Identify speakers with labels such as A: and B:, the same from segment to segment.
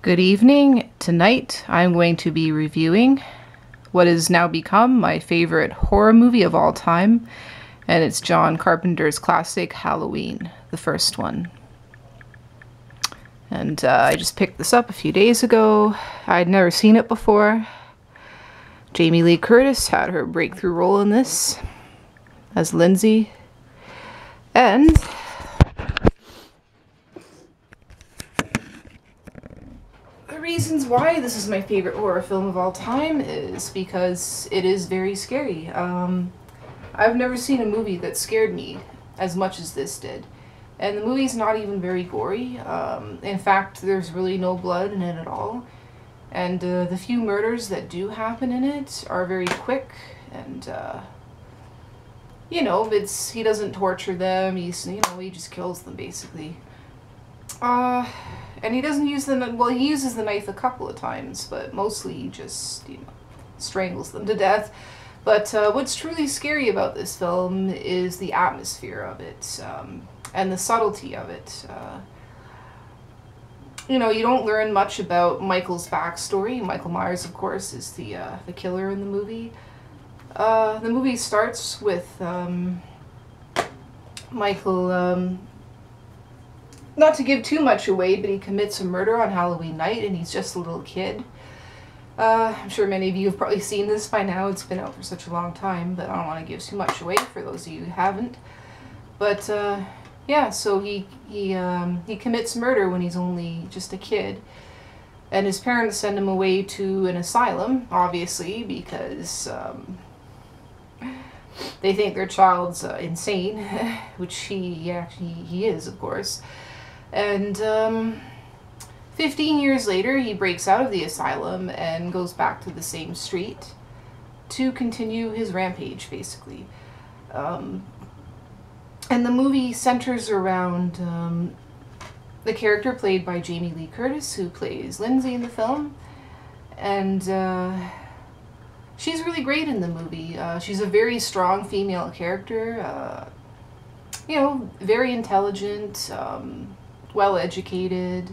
A: Good evening. Tonight I'm going to be reviewing what has now become my favorite horror movie of all time, and it's John Carpenter's classic Halloween, the first one. And I just picked this up a few days ago. I'd never seen it before. Jamie Lee Curtis had her breakthrough role in this as Lindsay. And the reasons why this is my favorite horror film of all time is because it is very scary. I've never seen a movie that scared me as much as this did. And the movie's not even very gory. In fact, there's really no blood in it at all. And the few murders that do happen in it are very quick, and he doesn't torture them. He just kills them basically. And he doesn't use the well. He uses the knife a couple of times, but mostly he just strangles them to death. But what's truly scary about this film is the atmosphere of it, and the subtlety of it. You don't learn much about Michael's backstory. Michael Myers, of course, is the killer in the movie. The movie starts with Michael, not to give too much away, but he commits a murder on Halloween night, and he's just a little kid. I'm sure many of you have probably seen this by now. It's been out for such a long time, but I don't want to give too much away for those of you who haven't. But yeah, so he commits murder when he's only just a kid, and his parents send him away to an asylum, obviously, because they think their child's insane, which he is, of course. And 15 years later, he breaks out of the asylum and goes back to the same street to continue his rampage, basically. And the movie centers around the character played by Jamie Lee Curtis, who plays Lindsay in the film. And she's really great in the movie. She's a very strong female character, very intelligent, well-educated.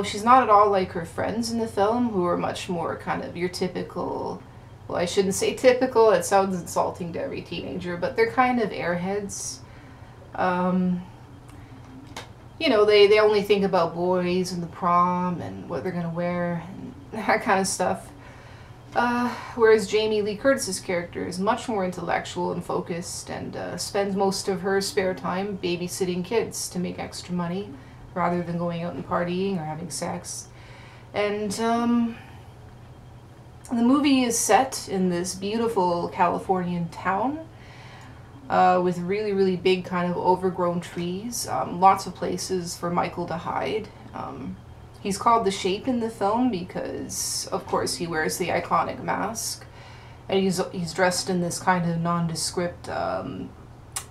A: She's not at all like her friends in the film, who are much more kind of your typical, well, I shouldn't say typical, it sounds insulting to every teenager, but they're kind of airheads. They only think about boys and the prom and what they're gonna wear and that kind of stuff. Whereas Jamie Lee Curtis's character is much more intellectual and focused, and spends most of her spare time babysitting kids to make extra money rather than going out and partying or having sex. And the movie is set in this beautiful Californian town with really, really big kind of overgrown trees, lots of places for Michael to hide. He's called the Shape in the film because, of course, he wears the iconic mask, and he's dressed in this kind of nondescript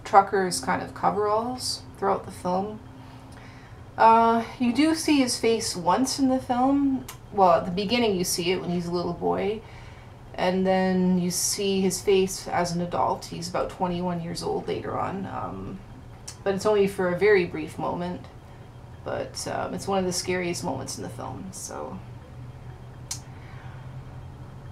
A: trucker's kind of coveralls throughout the film. You do see his face once in the film. Well, at the beginning you see it when he's a little boy, and then you see his face as an adult. He's about 21 years old later on, but it's only for a very brief moment. But it's one of the scariest moments in the film. So,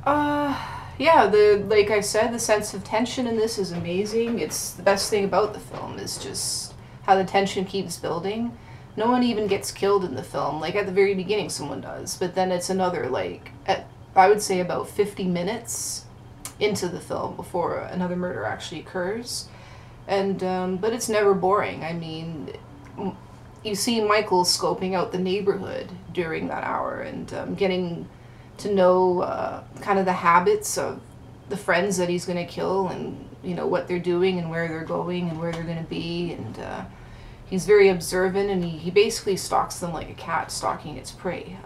A: yeah, like I said, the sense of tension in this is amazing. It's the best thing about the film is just how the tension keeps building. No one even gets killed in the film. Like at the very beginning, someone does, but then it's another I would say about 50 minutes into the film before another murder actually occurs, and but it's never boring. I mean, you see Michael scoping out the neighborhood during that hour and getting to know kind of the habits of the friends that he's going to kill, and what they're doing and where they're going and where they're going to be, and he's very observant, and he basically stalks them like a cat stalking its prey.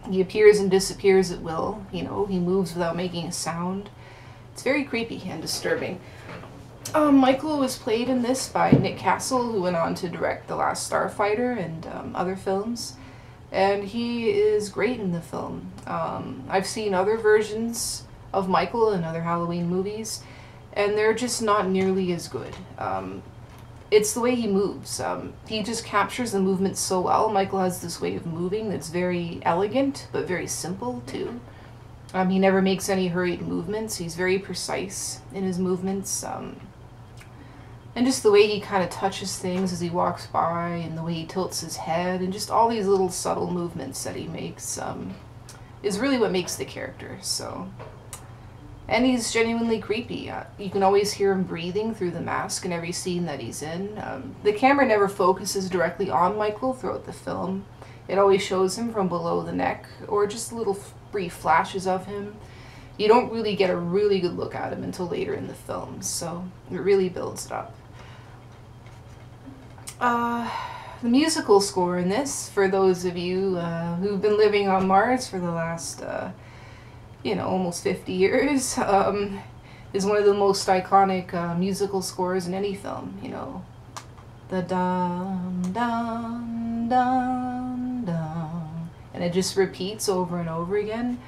A: He appears and disappears at will. He moves without making a sound. It's very creepy and disturbing. Michael was played in this by Nick Castle, who went on to direct The Last Starfighter and other films, and he is great in the film. I've seen other versions of Michael in other Halloween movies, and they're just not nearly as good. it's the way he moves. He just captures the movement so well. Michael has this way of moving that's very elegant, but very simple too. He never makes any hurried movements. He's very precise in his movements. And just the way he kind of touches things as he walks by, and the way he tilts his head, and just all these little subtle movements that he makes is really what makes the character. So, and he's genuinely creepy. You can always hear him breathing through the mask in every scene that he's in. The camera never focuses directly on Michael throughout the film. It always shows him from below the neck, or just little brief flashes of him. You don't really get a really good look at him until later in the film, so it really builds it up. The musical score in this, for those of you who've been living on Mars for the last, almost 50 years, is one of the most iconic musical scores in any film. The dum dum dum dum, and it just repeats over and over again.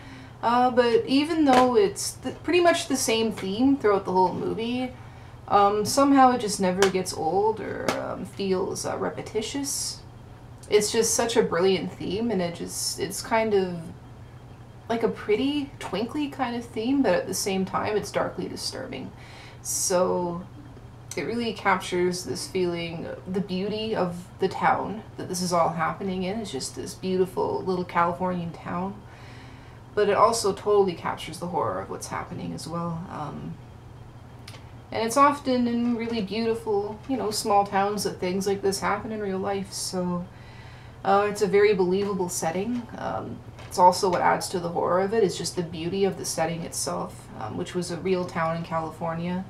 A: But even though it's pretty much the same theme throughout the whole movie, somehow it just never gets old or feels repetitious. It's just such a brilliant theme, and it's kind of like a pretty, twinkly kind of theme, but at the same time it's darkly disturbing. So it really captures this feeling, the beauty of the town that this is all happening in. It's just this beautiful little Californian town. But it also totally captures the horror of what's happening as well. And it's often in really beautiful, small towns that things like this happen in real life. So it's a very believable setting. It's also what adds to the horror of it, is just the beauty of the setting itself, which was a real town in California.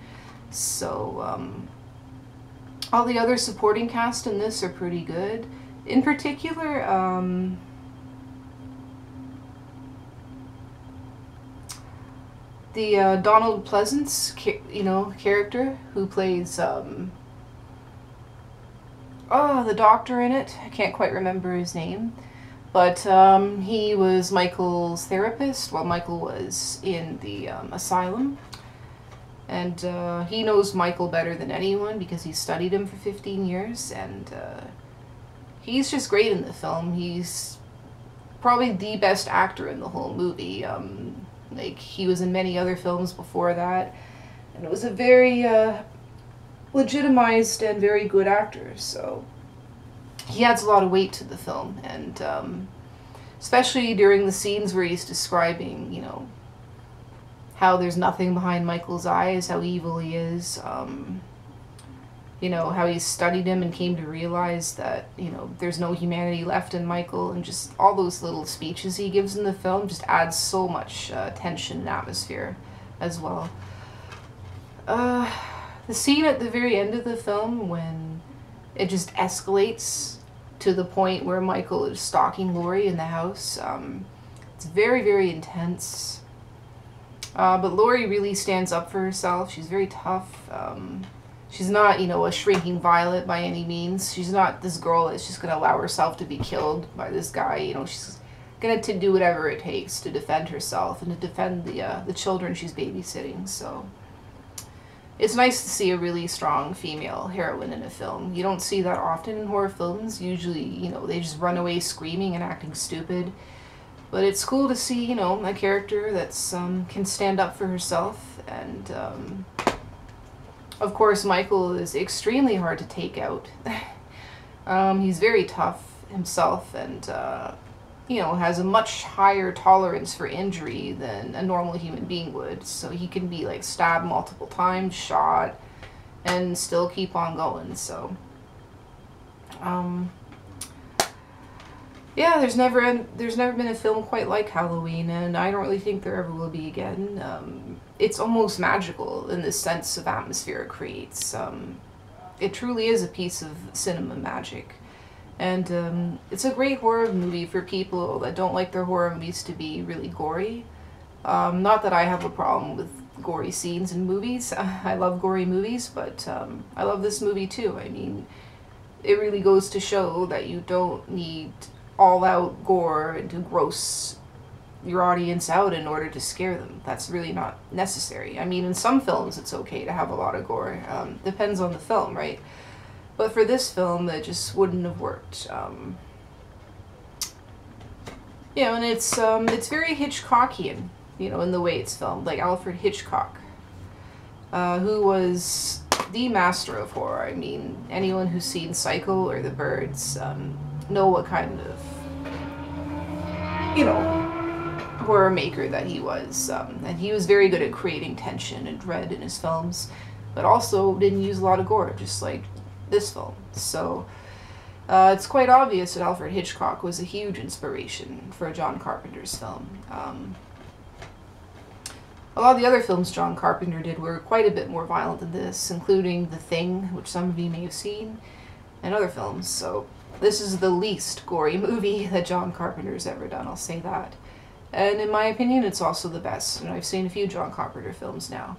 A: So all the other supporting cast in this are pretty good. In particular, the Donald Pleasance, character who plays the doctor in it. I can't quite remember his name, but he was Michael's therapist while Michael was in the asylum, and he knows Michael better than anyone because he studied him for 15 years, and he's just great in the film. He's probably the best actor in the whole movie. He was in many other films before that, and it was a very legitimized and very good actor, so he adds a lot of weight to the film, and especially during the scenes where he's describing, how there's nothing behind Michael's eyes, how evil he is, how he studied him and came to realize that, there's no humanity left in Michael, and just all those little speeches he gives in the film just adds so much tension and atmosphere as well. The scene at the very end of the film when it just escalates to the point where Michael is stalking Lorrie in the house, it's very, very intense. But Lorrie really stands up for herself. She's very tough. She's not, a shrinking violet by any means. She's not this girl that's just going to allow herself to be killed by this guy. She's going to do whatever it takes to defend herself and to defend the children she's babysitting. So it's nice to see a really strong female heroine in a film. You don't see that often in horror films. Usually, they just run away screaming and acting stupid. But it's cool to see, a character that's can stand up for herself. And of course, Michael is extremely hard to take out. He's very tough himself, and has a much higher tolerance for injury than a normal human being would. So he can be stabbed multiple times, shot, and still keep on going. So yeah, there's never been a film quite like Halloween, and I don't really think there ever will be again. It's almost magical in the sense of atmosphere it creates. It truly is a piece of cinema magic. And it's a great horror movie for people that don't like their horror movies to be really gory. Not that I have a problem with gory scenes in movies. I love gory movies, but I love this movie too. I mean, it really goes to show that you don't need all-out gore and to gross your audience out in order to scare them. That's really not necessary. I mean, in some films it's okay to have a lot of gore. Depends on the film, right? But for this film, that just wouldn't have worked. You know, and it's very Hitchcockian, you know, in the way it's filmed, like Alfred Hitchcock, who was the master of horror. I mean, anyone who's seen Psycho or The Birds know what kind of, you know, horror maker that he was. And he was very good at creating tension and dread in his films, but also didn't use a lot of gore, just like this film. So it's quite obvious that Alfred Hitchcock was a huge inspiration for John Carpenter's film. A lot of the other films John Carpenter did were quite a bit more violent than this, including The Thing, which some of you may have seen, and other films. So this is the least gory movie that John Carpenter's ever done, I'll say that. And in my opinion, it's also the best. And I've seen a few John Carpenter films now,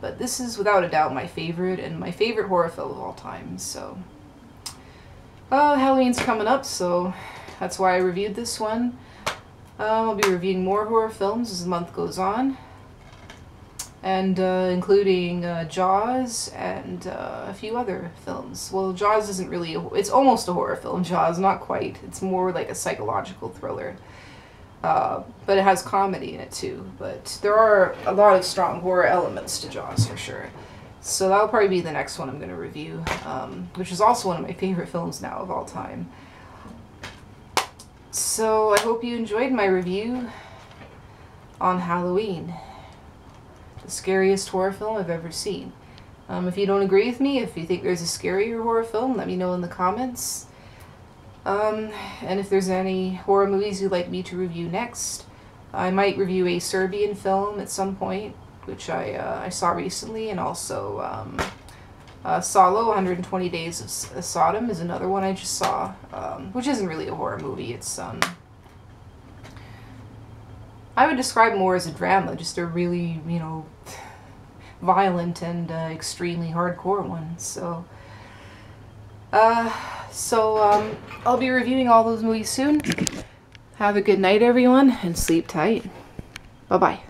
A: but this is without a doubt my favorite, and my favorite horror film of all time. So Halloween's coming up, so that's why I reviewed this one. I'll be reviewing more horror films as the month goes on, and including Jaws and a few other films. Well, Jaws isn't really it's almost a horror film. Jaws, not quite. It's more like a psychological thriller, but it has comedy in it too. But there are a lot of strong horror elements to Jaws for sure. So that'll probably be the next one I'm going to review, which is also one of my favorite films now of all time. So I hope you enjoyed my review on Halloween, the scariest horror film I've ever seen. If you don't agree with me, if you think there's a scarier horror film, let me know in the comments. And if there's any horror movies you'd like me to review next, I might review a Serbian film at some point, which I saw recently, and also Salo, 120 Days of Sodom is another one I just saw, which isn't really a horror movie. It's I would describe it more as a drama, just a really, you know, violent and extremely hardcore one. So I'll be reviewing all those movies soon. Have a good night, everyone, and sleep tight. Bye-bye.